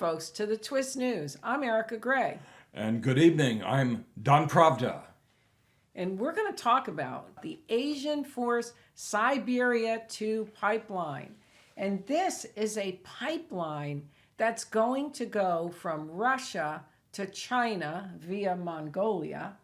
folks, to the Twist News. I'm Erika Gray. And good evening. I'm Don Pravda. And we're going to talk about the Asian Force Siberia 2 pipeline. And this is a pipeline that's going to go from Russia to China via Mongolia.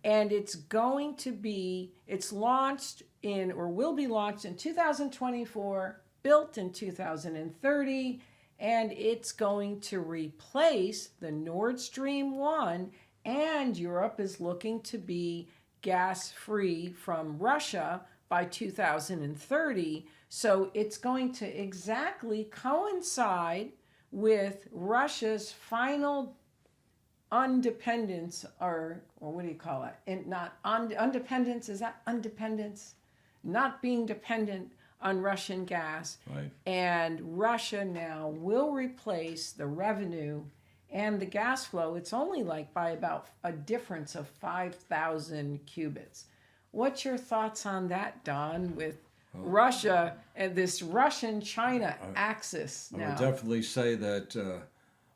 And it's going to be, it's launched in, or will be launched in 2024, built in 2030, and it's going to replace the Nord Stream 1, and Europe is looking to be gas-free from Russia by 2030. So it's going to exactly coincide with Russia's final independence, or what do you call it? And not independence, is that independence? Not being dependent on Russian gas. Right. And Russia now will replace the revenue and the gas flow. It's only like by about a difference of 5,000 cubits. What's your thoughts on that, Don, with Russia and this Russian-China axis now? I would definitely say that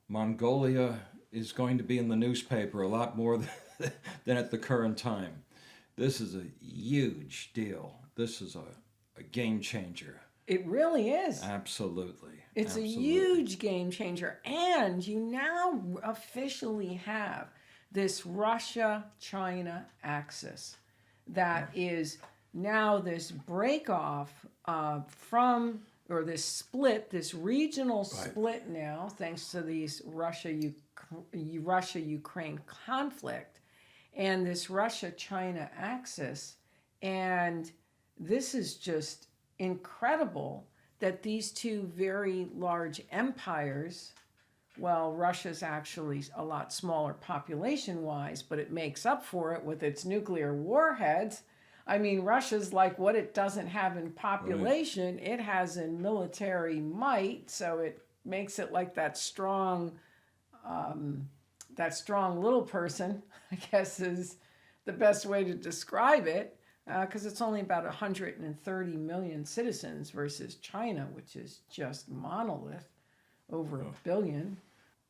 Mongolia is going to be in the newspaper a lot more than at the current time. This is a huge deal. This is a game changer. It really is. Absolutely. It's a huge game changer. And you now officially have this Russia-China axis that is now this break off from, or this split, this regional split now, thanks to these Russia-Ukraine conflict and this Russia-China axis. And this is just incredible that these two very large empires, well, Russia's actually a lot smaller population-wise, but it makes up for it with its nuclear warheads. I mean, Russia's like what it doesn't have in population, it has in military might, so it makes it like that strong little person, I guess is the best way to describe it, because it's only about 130 million citizens versus China, which is just monolith, over a billion.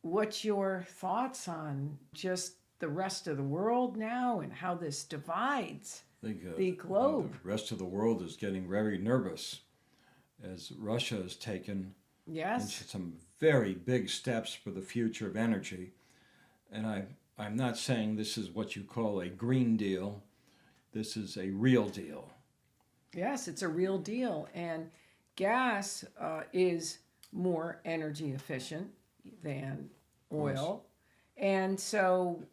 What's your thoughts on just the rest of the world now and how this divides the globe? The rest of the world is getting very nervous as Russia has taken some very big steps for the future of energy. And I'm not saying this is what you call a green deal. This is a real deal. Yes, it's a real deal. And gas is more energy efficient than oil. And so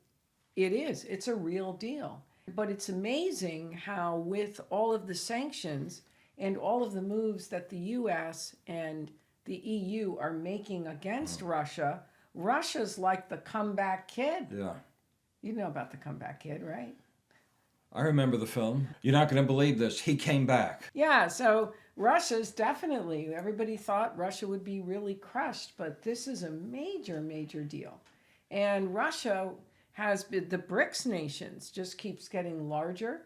it is. It's a real deal. But it's amazing how with all of the sanctions and all of the moves that the U.S. and the EU are making against Russia, Russia's like the comeback kid. Yeah. You know about the comeback kid, right? I remember the film. You're not going to believe this. He came back. Yeah, so Russia's definitely, everybody thought Russia would be really crushed, but this is a major, major deal. And Russia has been, the BRICS nations just keeps getting larger.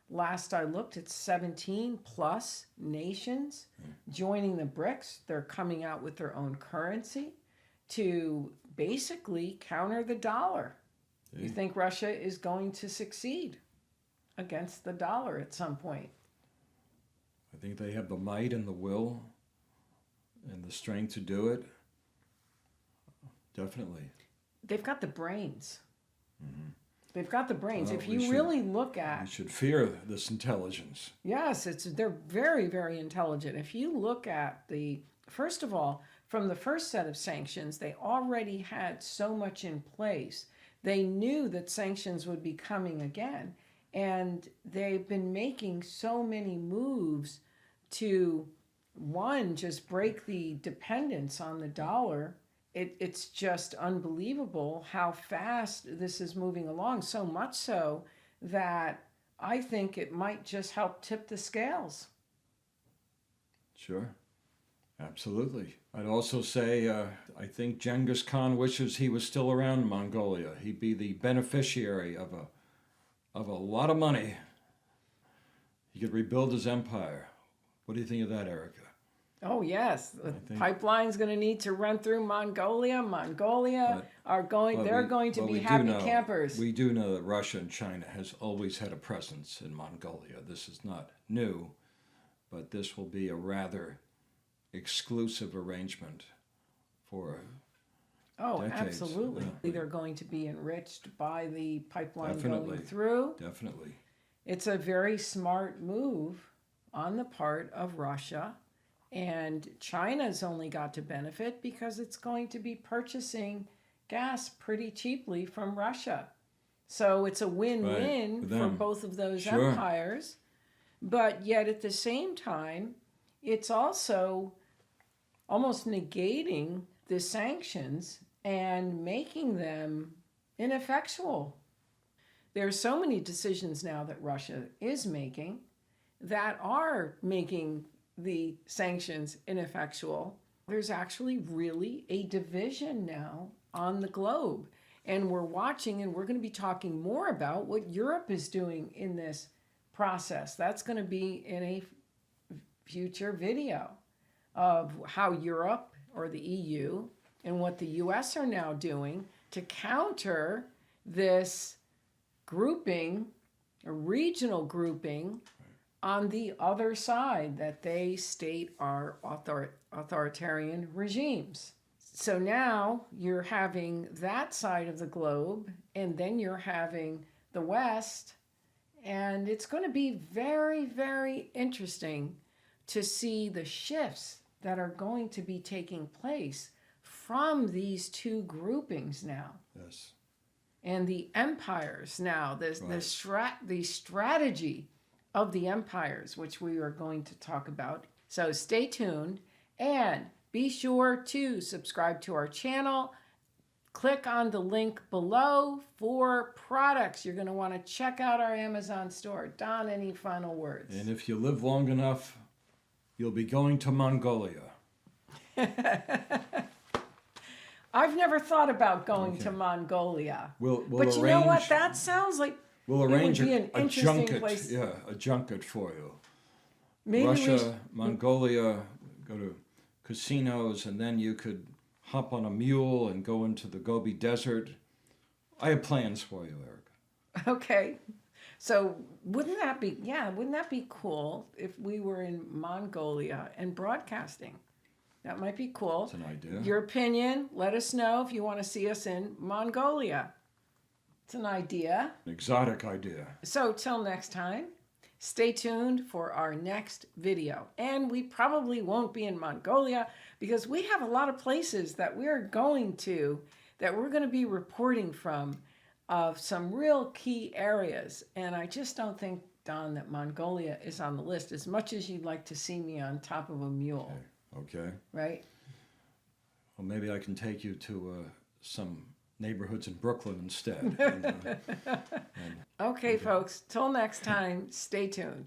Last I looked, it's 17 plus nations joining the BRICS. They're coming out with their own currency to basically counter the dollar. You think Russia is going to succeed against the dollar at some point? I think they have the might and the will and the strength to do it. Definitely. They've got the brains. They've got the brains. Well, if you really look at... We should fear this intelligence. Yes, they're very, very intelligent. If you look at first of all, from the first set of sanctions, they already had so much in place. They knew that sanctions would be coming again. And they've been making so many moves to, one, just break the dependence on the dollar. It's just unbelievable how fast this is moving along, so much so that I think it might just help tip the scales. Sure. Absolutely. I'd also say I think Genghis Khan wishes he was still around in Mongolia. He'd be the beneficiary of a lot of money. He could rebuild his empire. What do you think of that, Erika? Oh, yes. The pipeline's going to need to run through Mongolia. They're going to be happy campers. We do know that Russia and China has always had a presence in Mongolia. This is not new, but this will be a rather exclusive arrangement for decades. Absolutely. They're going to be enriched by the pipeline going through. Definitely. It's a very smart move on the part of Russia. And China's only got to benefit because it's going to be purchasing gas pretty cheaply from Russia. So it's a win-win for both of those empires. But yet at the same time, it's also almost negating the sanctions and making them ineffectual. There are so many decisions now that Russia is making that are making the sanctions ineffectual. There's actually really a division now on the globe. And we're watching, and we're going to be talking more about what Europe is doing in this process. That's going to be in a future video of how Europe or the EU and what the US are now doing to counter this grouping, a regional grouping, on the other side that they state are authoritarian regimes. So now you're having that side of the globe, and then you're having the West, and it's going to be very, very interesting to see the shifts that are going to be taking place from these two groupings now. Yes. And the empires now, the strategy of the empires, which we are going to talk about. So stay tuned and be sure to subscribe to our channel. Click on the link below for products. You're going to want to check out our Amazon store. Don, any final words? And if you live long enough, you'll be going to Mongolia. I've never thought about going to Mongolia. But you know what? That sounds like we'll arrange an a junket. Place. Yeah, a junket for you. Maybe Russia, Mongolia, go to casinos, and then you could hop on a mule and go into the Gobi Desert. I have plans for you, Erika. Okay. So wouldn't that be cool if we were in Mongolia and broadcasting? That might be cool. That's an idea. Your opinion, let us know if you want to see us in Mongolia. It's an idea. An exotic idea. So till next time, stay tuned for our next video. And we probably won't be in Mongolia because we have a lot of places that we're going to, that we're going to be reporting from, of some real key areas. And I just don't think, Don, that Mongolia is on the list as much as you'd like to see me on top of a mule. Okay. Right? Well, maybe I can take you to some neighborhoods in Brooklyn instead. Okay, folks. Till next time, stay tuned.